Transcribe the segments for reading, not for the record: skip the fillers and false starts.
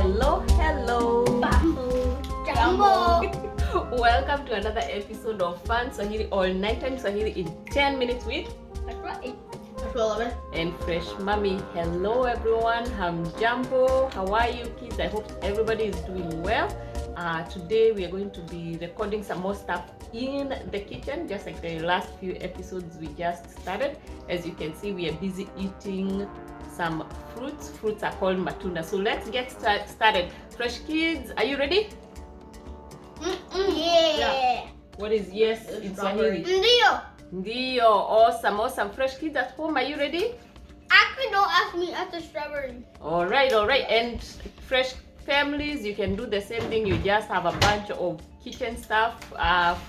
Hello. Jumbo. Welcome to another episode of Fun Swahili, all nighttime Swahili in 10 minutes with and Fresh Mommy. Hello everyone, Jumbo. How are you kids? I hope everybody is doing well. Today we are going to be recording some more stuff in the kitchen, just like the last few episodes we just started. As you can see, we are busy eating some fruits. Fruits are called matunda. So let's get started. Fresh kids, are you ready? Yeah. What is yes in Swahili? Ndio. Awesome. Fresh kids at home, are you ready? Actually, don't ask me after strawberry. All right. And fresh families, you can do the same thing. You just have a bunch of kitchen stuff,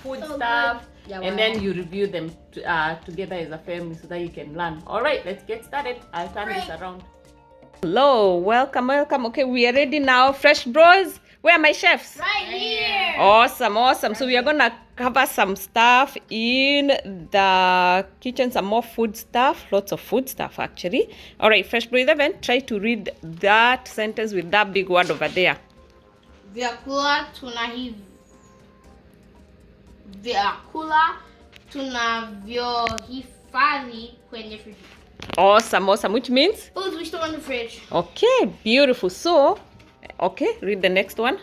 food stuff, and then you review them together as a family so that you can learn. All right, let's get started. I'll turn this around. Hello, welcome. Okay, we are ready now. Fresh bros, where are my chefs? Right here. Awesome. So we are gonna cover some stuff in the kitchen, some more food stuff, lots of food stuff actually. All right, Fresh Bro 11, try to read that sentence with that big word over there. Vyakula tunavyohifadhi kwenye fridge. Awesome, which means? Foods we store in the fridge. Okay, beautiful. So, okay, read the next one.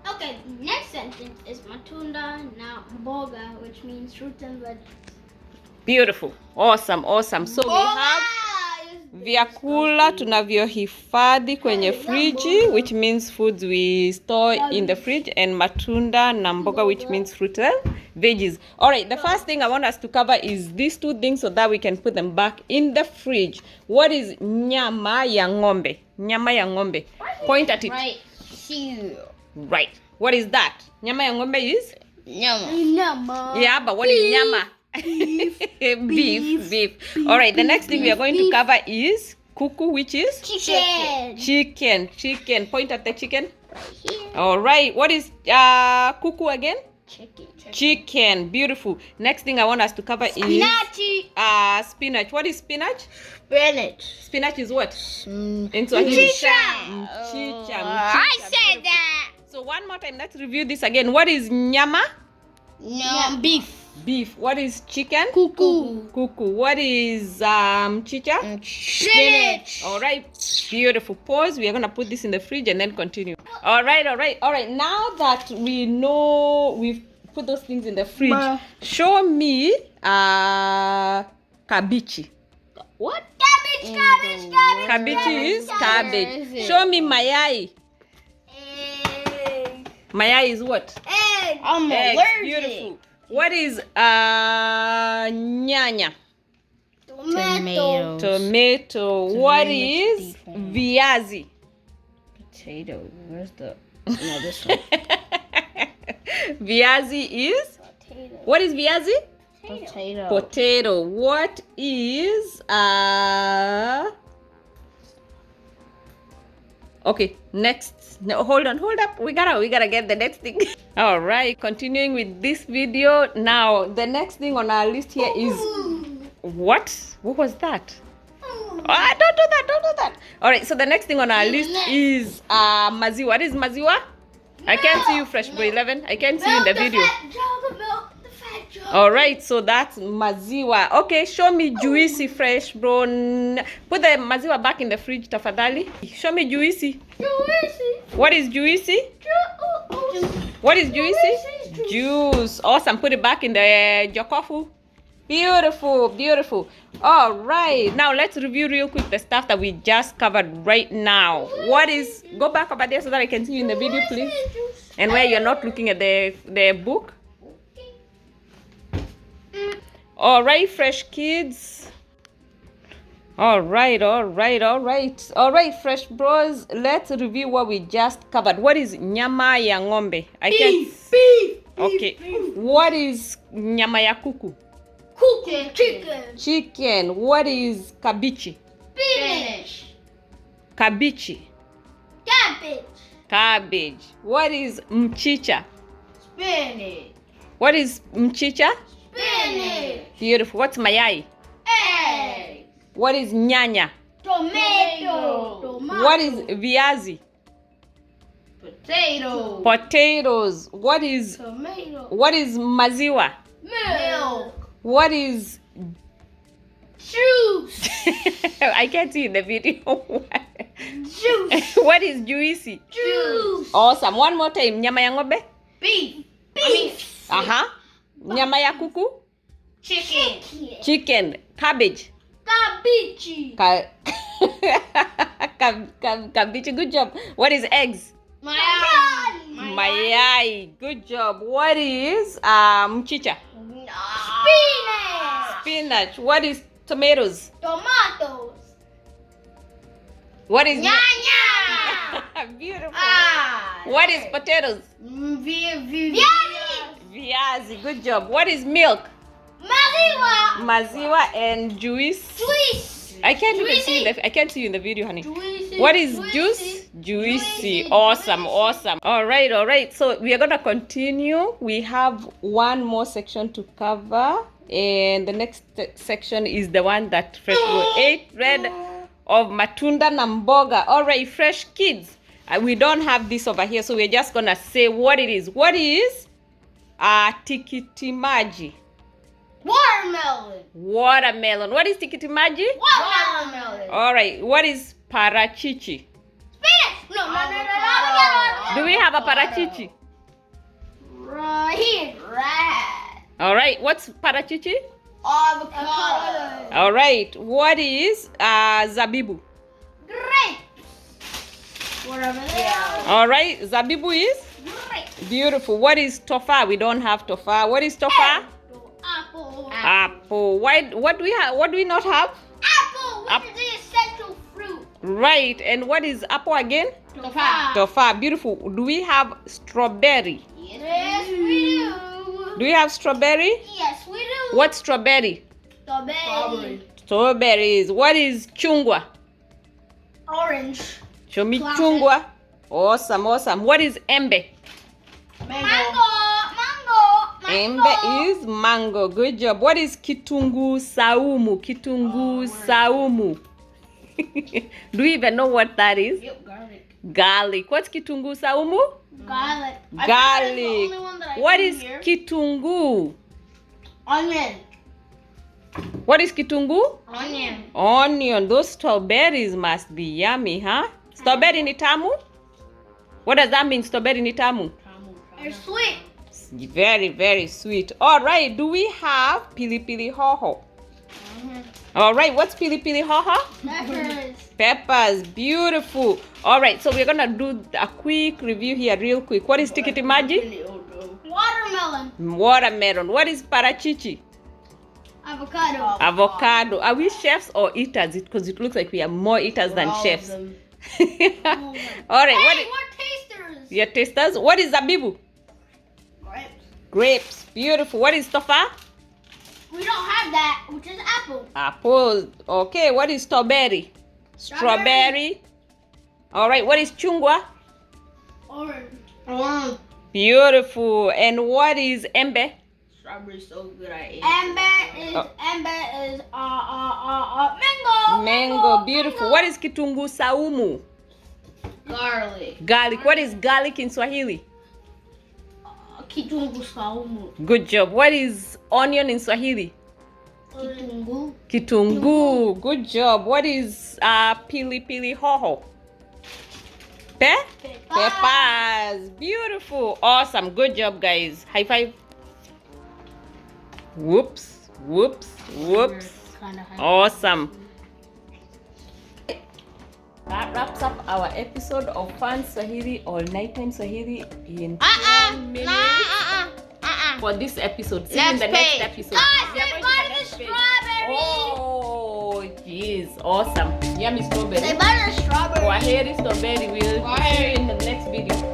Okay, next sentence is matunda na mboga, which means fruits and veggies. Beautiful. Awesome. So we have vyakula tunavyohifadhi kwenye friji, which means foods we store in the fridge, and matunda na mboga, which means fruit and veggies. All right, the first thing I want us to cover is these two things so that we can put them back in the fridge. What is nyama ya ng'ombe? Nyama ya ng'ombe. Point at it. Right here. Right. What is that? Nyama ya ng'ombe is? Nyama. Yeah, but what is nyama? Beef. All right, the next thing we are going to cover is kuku, which is? Chicken. Point at the chicken. Right here. All right, what is kuku again? Chicken. Beautiful. Next thing I want us to cover is spinach. What is spinach? Spinach is what? In Swahili? Mchicha. I said that. So one more time, let's review this again. What is nyama? No, beef. What is chicken? Kuku. What is mchicha? Spinach. All right, beautiful. Pause. We are gonna put this in the fridge and then continue. All right. Now that we know we've put those things in the fridge, show me kabichi. What? Cabbage. Kabichi is cabbage. Show me mayai. Egg. Mayai is what? Egg. I'm Eggs. allergic. Beautiful. What is nyanya? Tomato. What is viazi? Potato. Where's the? No, this one. Viazi is? Potato. What is viazi? Potato. What is okay, next. No, hold up. We gotta get the next thing. All right, continuing with this video. Now, the next thing on our list here is what? What was that? Don't do that. All right, so the next thing on our list is maziwa. What is maziwa? I can't see you, Fresh Bro 11. I can't see you in the video. All right, so that's maziwa. Okay, show me juicy, Fresh Bro. Put the maziwa back in the fridge, tafadhali. Show me juicy. What is juicy? What is juicy? Juice. Awesome. Put it back in the jokofu. Beautiful. All right, now let's review real quick the stuff that we just covered right now. What is? Go back over there so that I can see you in the video, please. And where you're not looking at the book. All right, fresh kids. All right, fresh bros. Let's review what we just covered. What is nyama ya ng'ombe? Beef. Okay. What is nyama ya kuku? Chicken. What is kabichi? Spinach. Kabichi. Cabbage. What is mchicha? Spinach. What is mchicha? Spinach. Beautiful. What's mayai? Egg. What is nyanya? Tomato. What is viazi? Potato. Potatoes. What is Tomato. maziwa? Milk. What is Juice. I can't see in the video. Juice. What is juicy? Juice. Awesome. One more time. Nyama ya ng'ombe? Beef. Beef. Nyama ya kuku? Chicken. Chicken. Cabbage. Cabbage. Cabbage. Good job. What is eggs? Mayai. Good job. What is mchicha? Spinach. Spinach. What is tomatoes? Tomatoes. What is Nyanya. beautiful? What is potatoes? Viazi. Good job. What is milk? Maziwa and juice. I can't even see I can't see you in the video, honey. What is juice? Juicy. Awesome. All right. So we are gonna continue. We have one more section to cover, and the next section is the one that Fresh ate, read of matunda na mboga. All right, Fresh kids. We don't have this over here, so we're just gonna say what it is. What is tikiti maji? Watermelon. What is tikiti maji? Watermelon. All right. What is parachichi? Spinach. No. Do we have a parachichi? Right here. Right. All right. What's parachichi? Avocado. All right. What is zabibu? Grape. Watermelon. All right. Zabibu is Grape. beautiful. What is tofa? We don't have tofa. What is tofa? Apple. Apple. What do we have? What do we not have? Apple, which is the essential fruit. Right. And what is apple again? Tofa. Tofa. Beautiful. Do we have strawberry? Yes, we do. Do we have strawberry? Yes, we do. What's strawberry? Strawberry. Strawberries. What is chungwa? Orange. Show me Classic. chungwa. Awesome. What is embe? Mango. Embe is mango. Good job. What is kitungu saumu? Kitungu saumu. Do you even know what that is? Yep, garlic. Garlic. What's kitungu saumu? Garlic. Garlic. What is kitungu? Onion. What is kitungu? Onion. Onion. Those strawberries must be yummy, huh? Strawberry ni tamu? What does that mean, strawberry ni tamu? It's sweet. Very, very sweet. All right. Do we have pilipili hoho? All right. What's pilipili hoho? Peppers. Peppers. Beautiful. All right. So we're gonna do a quick review here, real quick. What is tikiti maji? Watermelon. Watermelon. What is parachichi? Avocado. Avocado. Are we chefs or eaters? Because it looks like we are more eaters than chefs. All right. Hey, we're tasters. Your tasters. What is zabibu? Grapes. Beautiful. What is tofa? We don't have that, which is apple. Apple. Okay. What is strawberry? Strawberry. All right. What is chungwa? Orange. Beautiful. And what is embe? Strawberry so good I ate. Embe is mango. Mango. Beautiful. What is kitungu saumu? Garlic. Garlic. What is garlic in Swahili? Kitungu saumu. Good job. What is onion in Swahili? Kitungu. Kitungu. Good job. What is pilipili hoho? Peppers. Beautiful. Awesome. Good job, guys. High five. Whoops. Awesome. That wraps up our episode of Fun Swahili or Nighttime Swahili in 10 minutes. For this episode. See you in the next episode. We are going to the next page. Oh, jeez. Awesome. Yummy strawberry. They butter strawberry. Kwaheri strawberry. We'll see you in the next video.